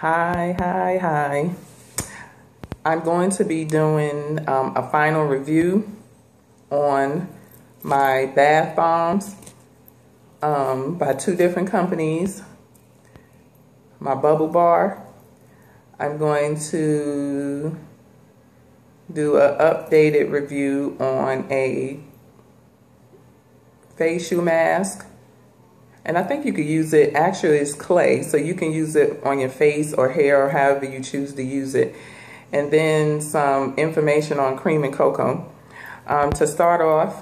Hi. I'm going to be doing a final review on my bath bombs by two different companies. My bubble bar. I'm going to do an updated review on a facial mask. And I think you could use it, actually it's clay, so you can use it on your face or hair or however you choose to use it. And then some information on cream and cocoa. To start off,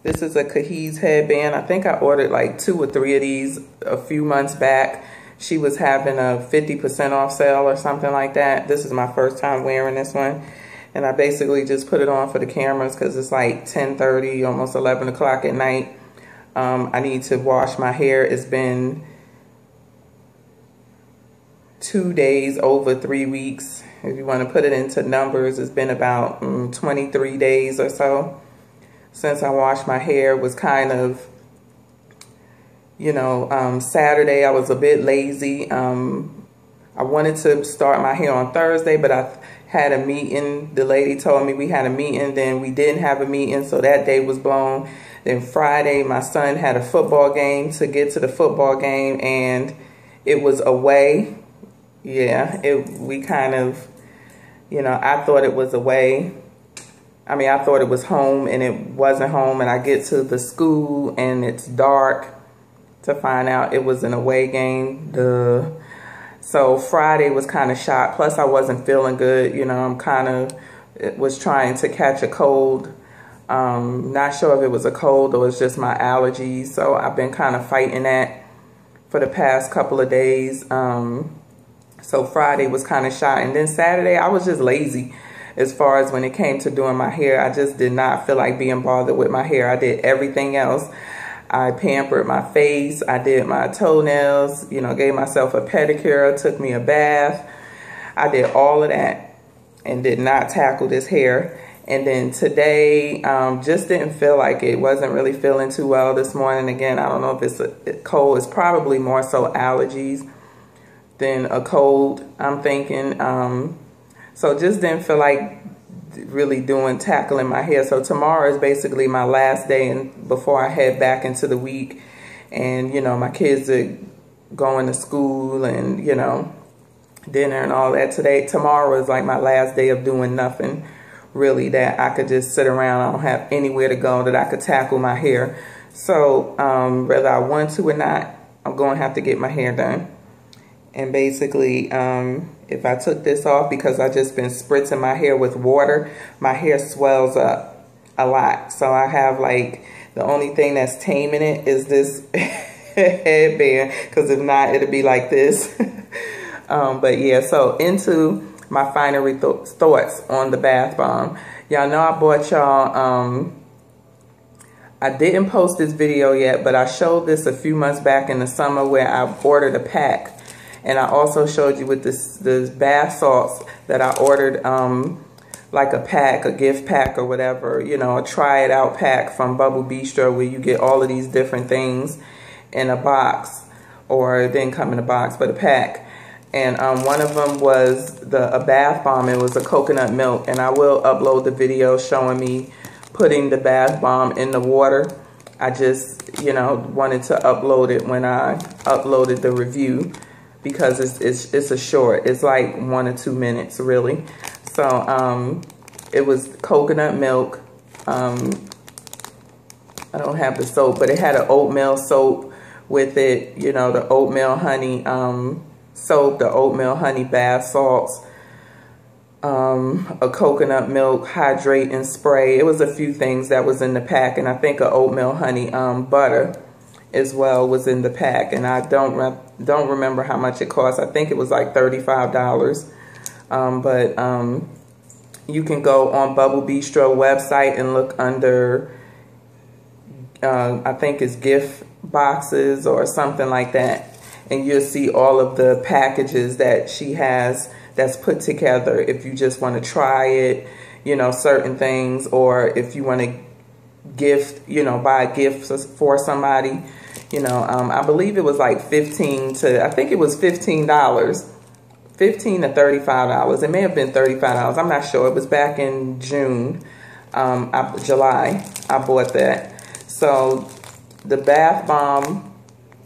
this is a Cahiz headband. I think I ordered like 2 or 3 of these a few months back. She was having a 50% off sale or something like that. This is my first time wearing this one. And I basically just put it on for the cameras because it's like 10:30, almost 11 o'clock at night. I need to wash my hair. It's been 2 days, over 3 weeks. If you want to put it into numbers, it's been about 23 days or so since I washed my hair. It was kind of, you know, Saturday I was a bit lazy. I wanted to start my hair on Thursday, but I had a meeting. The lady told me we had a meeting, then we didn't have a meeting, so that day was blown. Then Friday, my son had a football game to get to the football game, and it was away. Yeah, we kind of, you know, I thought it was away. I mean, I thought it was home, and it wasn't home. And I get to the school, and it's dark to find out it was an away game. So Friday was kind of shot. Plus, I wasn't feeling good. You know, I'm kind of was trying to catch a cold. Not sure if it was a cold or it's just my allergies. So I've been kind of fighting that for the past couple of days. So Friday was kind of shot. And then Saturday, I was just lazy as far as when it came to doing my hair. I just did not feel like being bothered with my hair. I did everything else. I pampered my face. I did my toenails, you know, gave myself a pedicure, took me a bath. I did all of that and did not tackle this hair. And then today, just didn't feel like it. Wasn't really feeling too well this morning. Again, I don't know if it's a cold. It's probably more so allergies than a cold, I'm thinking. So just didn't feel like really tackling my hair. So tomorrow is basically my last day and before I head back into the week. And, you know, my kids are going to school and, you know, dinner and all that. Tomorrow is like my last day of doing nothing. Really, that I could just sit around. I don't have anywhere to go that I could tackle my hair. So whether I want to or not, I'm going to have to get my hair done. And basically, if I took this off, because I just been spritzing my hair with water, my hair swells up a lot. So I have like, the only thing that's taming it is this headband, because if not, it'll be like this. But yeah, so into my final thoughts on the bath bomb. Y'all know I bought y'all, I didn't post this video yet, but I showed this a few months back in the summer where I ordered a pack. And I also showed you with this bath salts that I ordered like a pack, a gift pack or whatever, you know, a try it out pack from Bubble Bistro where you get all of these different things in a box, or it didn't come in a box, but a pack. And one of them was a bath bomb. It was a coconut milk. And I will upload the video showing me putting the bath bomb in the water. I just, you know, wanted to upload it when I uploaded the review because it's a short. It's like 1 or 2 minutes, really. So it was coconut milk. I don't have the soap, but it had an oatmeal soap with it. You know, the oatmeal honey soap, the oatmeal honey bath salts, a coconut milk hydrate and spray. It was a few things that was in the pack, and I think a oatmeal honey butter as well was in the pack. And I don't remember how much it cost. I think it was like $35. But you can go on Bubble Bistro website and look under I think it's gift boxes or something like that. And you'll see all of the packages that she has that's put together if you just want to try it, you know, certain things, or if you want to gift, you know, buy gifts for somebody, You know, I believe it was like $15 to, I think it was $15, $15 to $35. It may have been $35. I'm not sure. It was back in June, July. I bought that. So the bath bomb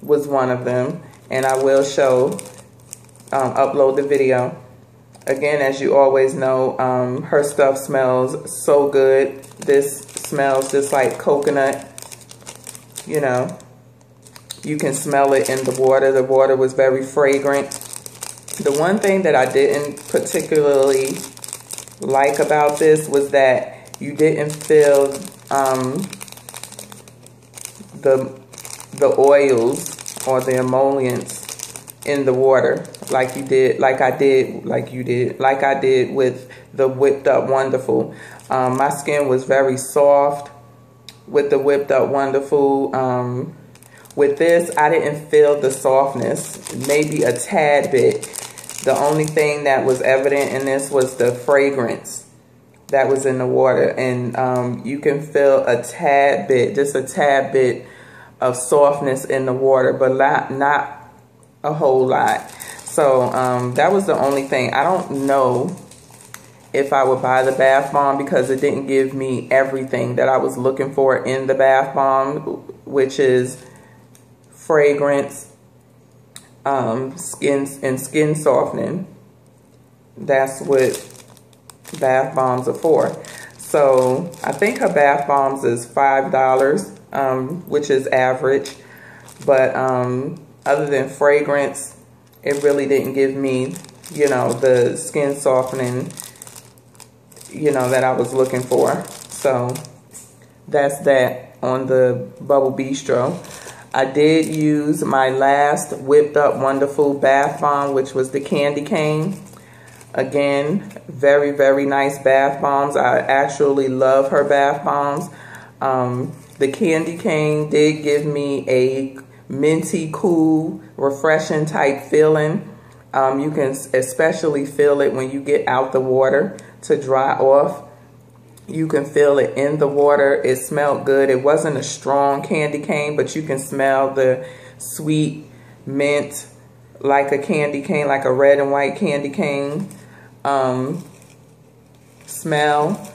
was one of them, and I will show, upload the video. Again, as you always know, her stuff smells so good. This smells just like coconut, you know. You can smell it in the water. The water was very fragrant. The one thing that I didn't particularly like about this was that you didn't feel the oils or the emollients in the water like I did with the Whipped Up Wonderful. My skin was very soft with the Whipped Up Wonderful. With this, I didn't feel the softness, maybe a tad bit. The only thing that was evident in this was the fragrance that was in the water. And you can feel a tad bit, just a tad bit of softness in the water, but not a whole lot. So that was the only thing. I don't know if I would buy the bath bomb because it didn't give me everything that I was looking for in the bath bomb, which is fragrance, skin softening. That's what bath bombs are for. So I think her bath bombs is $5, which is average. But other than fragrance, it really didn't give me, you know, the skin softening, you know, that I was looking for. So that's that on the Bubble Bistro. I did use my last Whipped Up Wonderful bath bomb, which was the Candy Cane. Again, very, very nice bath bombs. I actually love her bath bombs. The Candy Cane did give me a minty, cool, refreshing type feeling. You can especially feel it when you get out the water to dry off. You can feel it in the water. It smelled good. It wasn't a strong candy cane, but you can smell the sweet mint like a candy cane, like a red and white candy cane smell.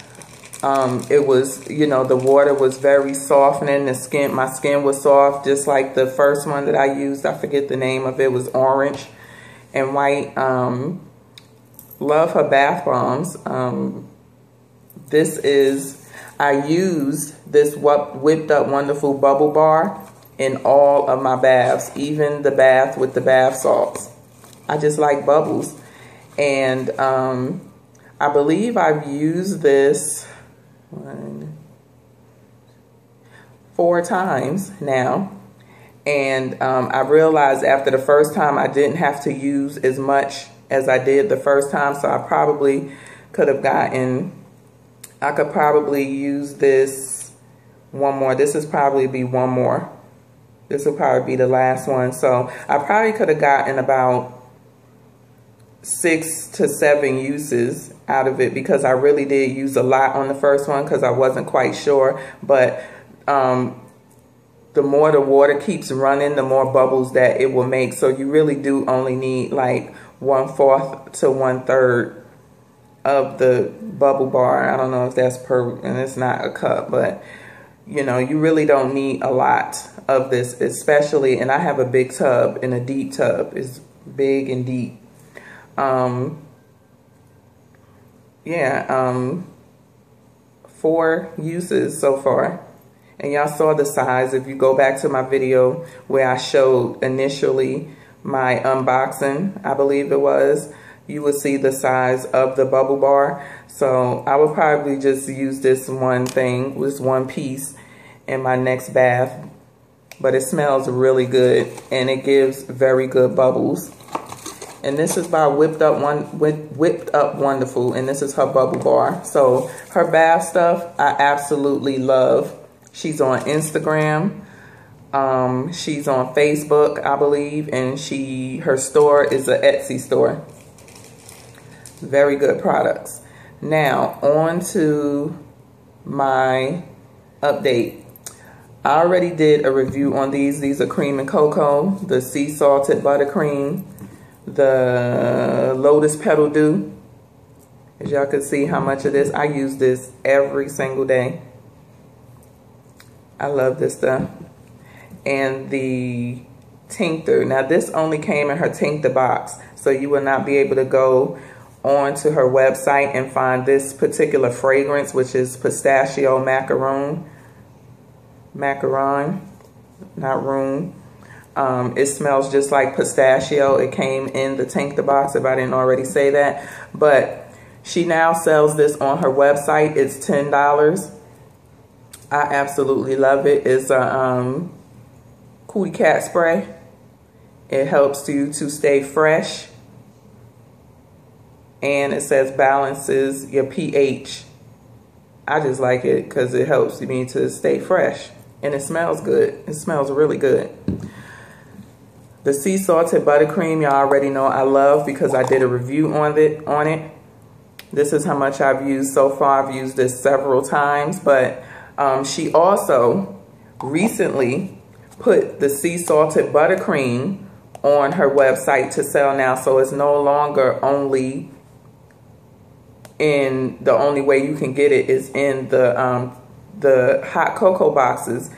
It was, you know, the water was very softening. My skin was soft, just like the first one that I used. I forget the name of it. It was orange and white. Love her bath bombs. I used this Whipped Up Wonderful Bubble Bar in all of my baths, even the bath with the bath salts. I just like bubbles. And I believe I've used this 4 times now. And I realized after the first time I didn't have to use as much as I did the first time. So I probably could have I could probably use this one more. This is probably be one more. This will probably be the last one. So I probably could have gotten about 6 to 7 uses out of it because I really did use a lot on the first one because I wasn't quite sure. But the more the water keeps running, the more bubbles that it will make. So you really do only need like 1/4 to 1/3 of the bubble bar. I don't know if that's and it's not a cup, but you know, you really don't need a lot of this, especially, and I have a big tub and a deep tub. It's big and deep. Yeah, 4 uses so far. And y'all saw the size. If you go back to my video where I showed initially my unboxing, I believe it was, you will see the size of the bubble bar. So I would probably just use this one thing, this one piece in my next bath. But it smells really good and it gives very good bubbles. And this is by Whipped Up Wonderful, and this is her bubble bar. So her bath stuff I absolutely love. She's on Instagram. She's on Facebook, I believe, and her store is an Etsy store. Very good products. Now, on to my update. I already did a review on these. These are cream and cocoa, the sea salted buttercream, the lotus petal dew. As y'all can see how much of this, I use this every single day. I love this stuff. And the tincture. Now this only came in her tincture box, so you will not be able to go onto her website and find this particular fragrance, which is pistachio macaron, not room. It smells just like pistachio. It came in the tincture box, if I didn't already say that. But she now sells this on her website. It's $10. I absolutely love it. It's a cootie cat spray. It helps you to stay fresh. And it says balances your pH. I just like it because it helps me to stay fresh. And it smells good. It smells really good. The sea salted buttercream, y'all already know I love because I did a review on it. This is how much I've used so far. I've used this several times, but she also recently put the sea salted buttercream on her website to sell now, so it's no longer only in the only way you can get it is in the hot cocoa boxes.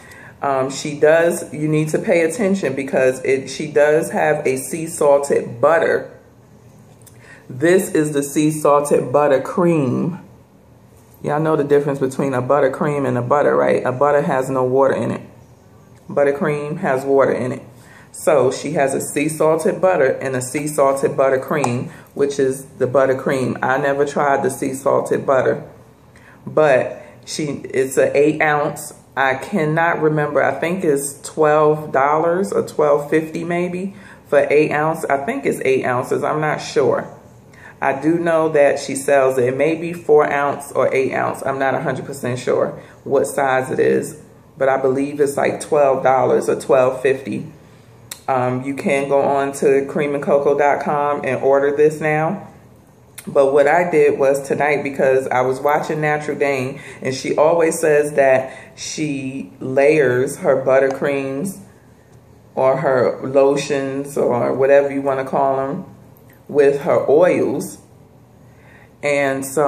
You need to pay attention because she does have a sea salted butter. This is the sea salted buttercream. Y'all know the difference between a buttercream and a butter, right? A butter has no water in it. Buttercream has water in it. So she has a sea salted butter and a sea salted buttercream, which is the buttercream. I never tried the sea salted butter, but it's an 8 ounce. I cannot remember. I think it's $12 or $12.50 maybe for 8 ounce. I think it's 8 ounces. I'm not sure. I do know that she sells it. It may be 4 ounce or 8 ounce. I'm not 100% sure what size it is, but I believe it's like $12 or $12.50. You can go on to creamandcocoa.com and order this now. But what I did was tonight, because I was watching Natural Dane, and she always says that she layers her buttercreams or her lotions or whatever you want to call them with her oils. And so,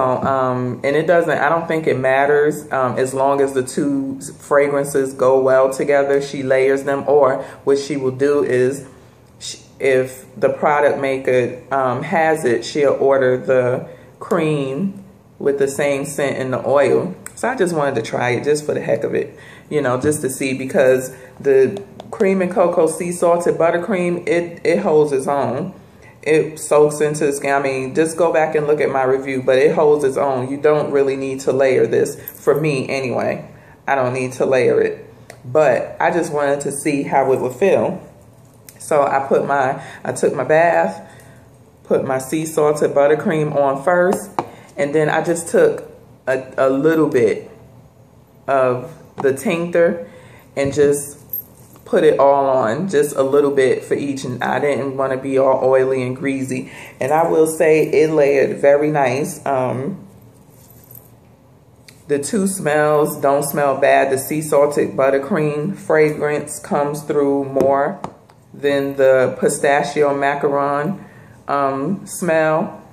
and it doesn't, I don't think it matters as long as the two fragrances go well together. She layers them, or what she will do is, if the product maker has it, she'll order the cream with the same scent in the oil. So I just wanted to try it just for the heck of it, you know, just to see, because the cream and cocoa sea salted buttercream, it holds its own. It soaks into the skin. I mean, just go back and look at my review, but it holds its own. You don't really need to layer this. For me, anyway, I don't need to layer it. But I just wanted to see how it would feel. So I took my bath, put my sea salted buttercream on first, and then I just took a little bit of the tincture and just put it all on, just a little bit for each, and I didn't want to be all oily and greasy. And I will say it layered very nice. The two smells don't smell bad. The sea salted buttercream fragrance comes through more than the pistachio macaron smell.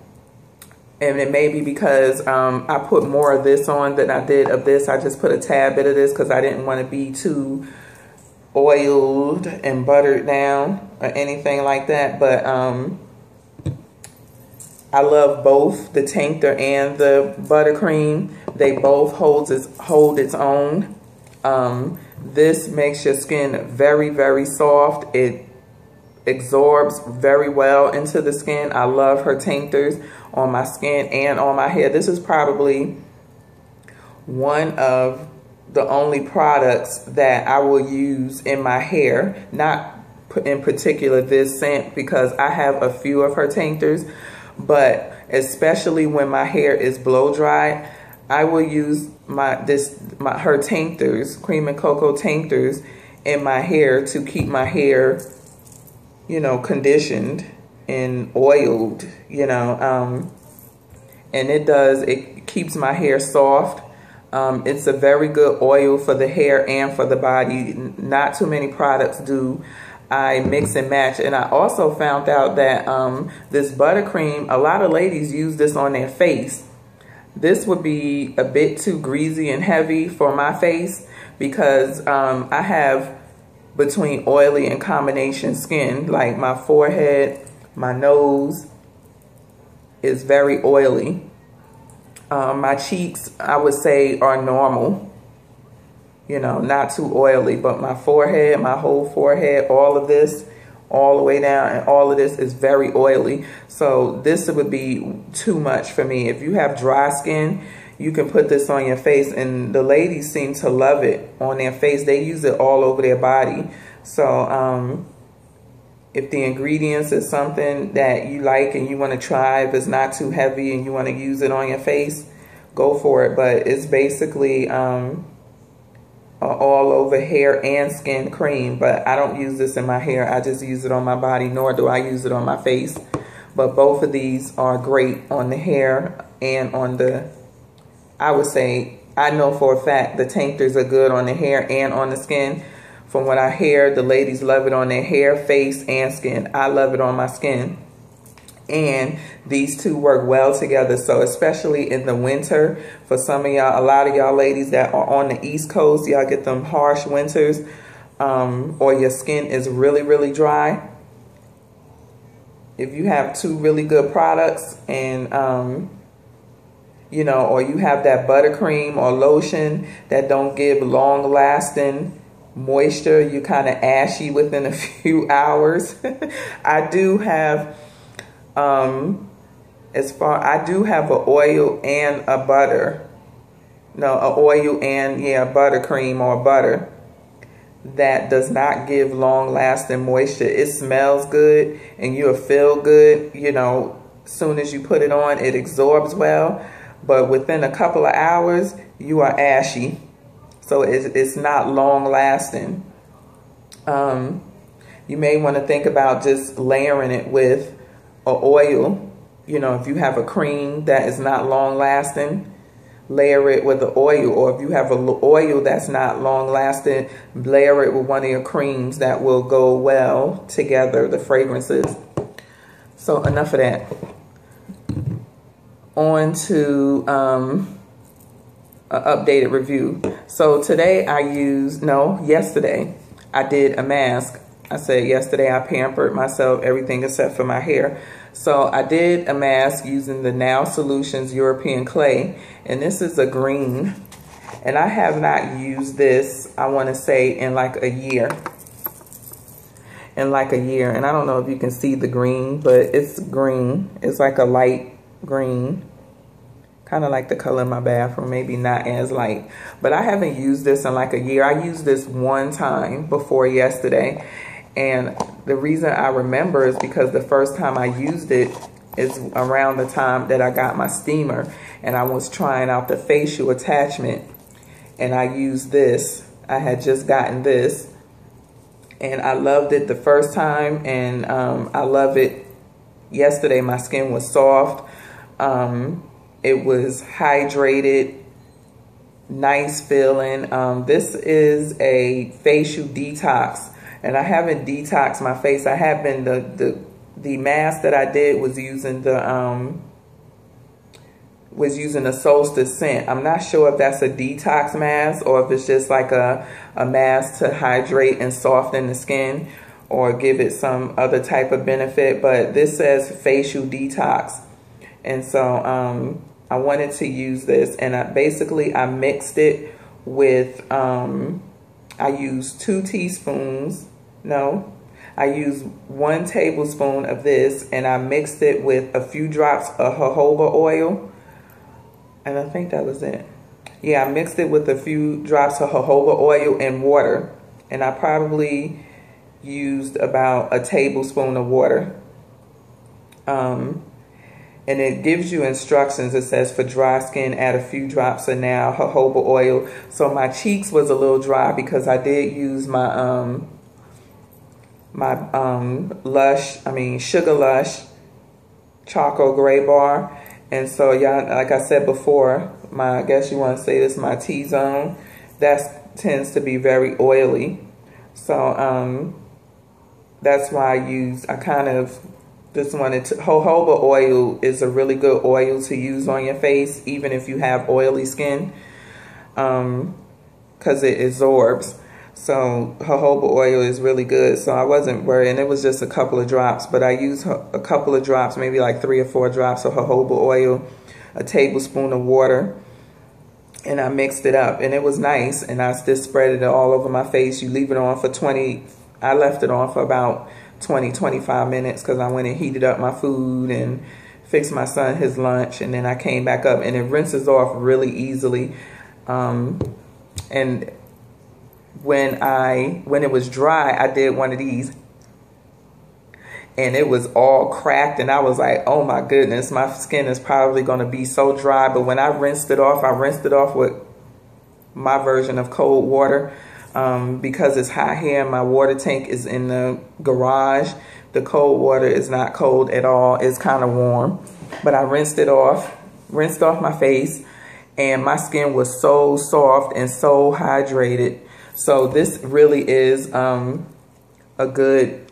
And it may be because I put more of this on than I did of this. I just put a tad bit of this because I didn't want to be too oiled and buttered down or anything like that. But I love both the tincture and the buttercream. They both hold its own. This makes your skin very, very soft. It absorbs very well into the skin. I love her tinctures on my skin and on my hair. This is probably one of the only products that I will use in my hair, not in particular this scent, because I have a few of her tinctures, but especially when my hair is blow dried, I will use her tinctures, cream and cocoa tinctures, in my hair to keep my hair, you know, conditioned and oiled, you know, and it keeps my hair soft. It's a very good oil for the hair and for the body. Not too many products do. I mix and match. And I also found out that this buttercream, a lot of ladies use this on their face. This would be a bit too greasy and heavy for my face because I have between oily and combination skin. Like my forehead, my nose is very oily. My cheeks, I would say, are normal. You know, not too oily, but my forehead, my whole forehead, all of this, all the way down, and all of this is very oily. So this would be too much for me. If you have dry skin, you can put this on your face, and the ladies seem to love it on their face. They use it all over their body. So if the ingredients is something that you like and you want to try, if it's not too heavy and you want to use it on your face, go for it. But it's basically all over hair and skin cream. But I don't use this in my hair. I just use it on my body, nor do I use it on my face. But both of these are great on the hair and on the, I would say, I know for a fact the tinctures are good on the hair and on the skin. From what I hear, the ladies love it on their hair, face, and skin. I love it on my skin. And these two work well together. So especially in the winter, for some of y'all, a lot of y'all ladies that are on the East Coast, y'all get them harsh winters, or your skin is really, really dry. If you have two really good products and, you know, or you have that buttercream or lotion that don't give long lasting moisture, you kind of ashy within a few hours. I do have I do have an oil and a butter. No, an oil and buttercream or butter that does not give long lasting moisture. It smells good and you'll feel good, you know, as soon as you put it on, it absorbs well, but within a couple of hours you are ashy. So it's not long lasting. You may want to think about just layering it with an oil. You know, if you have a cream that is not long lasting, layer it with the oil. Or if you have an oil that's not long lasting, layer it with one of your creams that will go well together, the fragrances. So enough of that. On to an updated review. So today yesterday I did a mask. I said yesterday I pampered myself, everything except for my hair. So I did a mask using the Now Solutions European Clay, and this is a green. And I have not used this, I want to say, in like a year. And I don't know if you can see the green, but it's green. It's like a light green. Kind of like the color in my bathroom, maybe not as light. But I haven't used this in like a year. I used this one time before yesterday. And the reason I remember is because the first time I used it is around the time that I got my steamer. And I was trying out the facial attachment. And I used this. I had just gotten this. And I loved it the first time. And I love it. Yesterday my skin was soft. It was hydrated, nice feeling. This is a facial detox, and I haven't detoxed my face. I have been the mask that I did was using the Solstice scent. I'm not sure if that's a detox mask or if it's just like a mask to hydrate and soften the skin or give it some other type of benefit. But this says facial detox, and so I wanted to use this, and I mixed it with, I used 2 teaspoons, I used 1 tablespoon of this, and I mixed it with a few drops of jojoba oil, and I think that was it. Yeah, I mixed it with a few drops of jojoba oil and water, and I probably used about a tablespoon of water. And it gives you instructions. It says for dry skin, add a few drops of Now jojoba oil. So my cheeks was a little dry because I did use my Sugar Lush charcoal gray bar. And so y'all, like I said before, I guess you want to say this, my T-zone, that tends to be very oily. So that's why I kind of just wanted to, jojoba oil is a really good oil to use on your face, even if you have oily skin, because it absorbs. So jojoba oil is really good. So I wasn't worried, and it was just a couple of drops, but I used a couple of drops, maybe like 3 or 4 drops of jojoba oil, a tablespoon of water, and I mixed it up, and it was nice. And I just spread it all over my face. You leave it on for I left it on for about 20-25 minutes because I went and heated up my food and fixed my son his lunch, and then I came back up, and it rinses off really easily. And when it was dry, I did one of these, and it was all cracked, and I was like, oh my goodness, my skin is probably going to be so dry. But when I rinsed it off with my version of cold water, because it's hot here and my water tank is in the garage. The cold water is not cold at all. It's kind of warm. But I rinsed off my face, and my skin was so soft and so hydrated. So this really is a good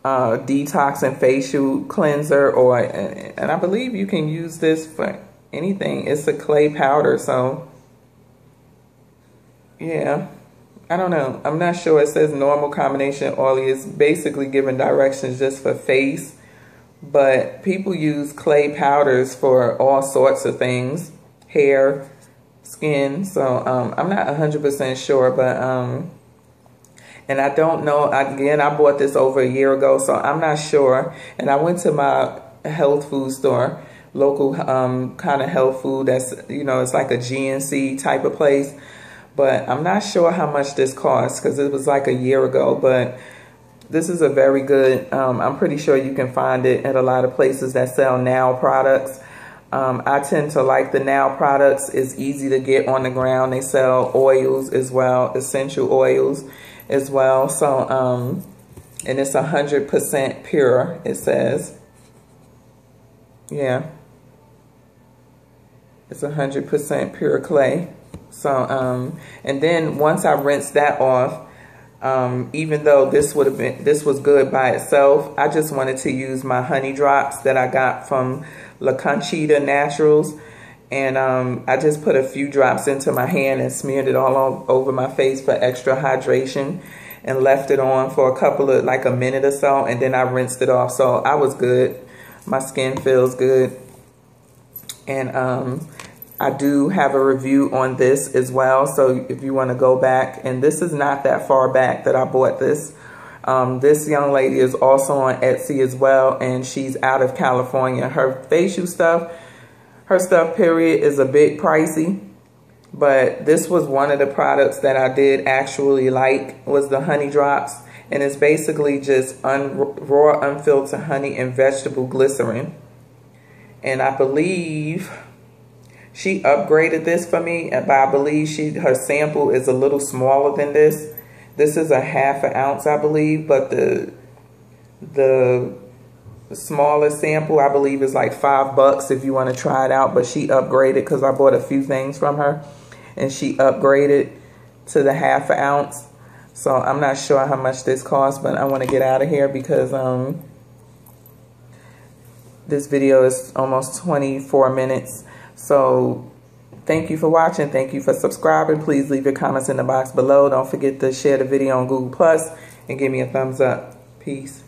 detox and facial cleanser, and I believe you can use this for anything. It's a clay powder, so yeah, I don't know. I'm not sure. It says normal combination oily. It's basically giving directions just for face, but people use clay powders for all sorts of things, hair, skin. So I'm not 100% sure, but and I don't know. Again, I bought this over a year ago, so I'm not sure. And I went to my health food store, local kind of health food. That's, you know, it's like a GNC type of place. But I'm not sure how much this costs because it was like a year ago. But this is a very good, I'm pretty sure you can find it at a lot of places that sell Now products. I tend to like the Now products. It's easy to get on the ground. They sell oils as well, essential oils as well. So, and it's 100% pure, it says. Yeah. It's 100% pure clay. So, and then once I rinsed that off, even though this was good by itself, I just wanted to use my honey drops that I got from La Conchita Naturals, and I just put a few drops into my hand and smeared it all over my face for extra hydration, and left it on for like a minute or so, and then I rinsed it off. So I was good. My skin feels good, and I do have a review on this as well, so if you want to go back, and this is not that far back that I bought this. This young lady is also on Etsy as well, and she's out of California. Her facial stuff, period, is a bit pricey, but this was one of the products that I did actually like, was the honey drops, and it's basically just raw unfiltered honey and vegetable glycerin. And I believe she upgraded this for me, but I believe her sample is a little smaller than this. This is a ½ ounce, I believe, but the smaller sample, I believe, is like $5 if you want to try it out. But she upgraded because I bought a few things from her, and she upgraded to the ½ ounce. So I'm not sure how much this costs, but I want to get out of here because this video is almost 24 minutes. So thank you for watching. Thank you for subscribing. Please leave your comments in the box below. Don't forget to share the video on Google Plus and give me a thumbs up. Peace.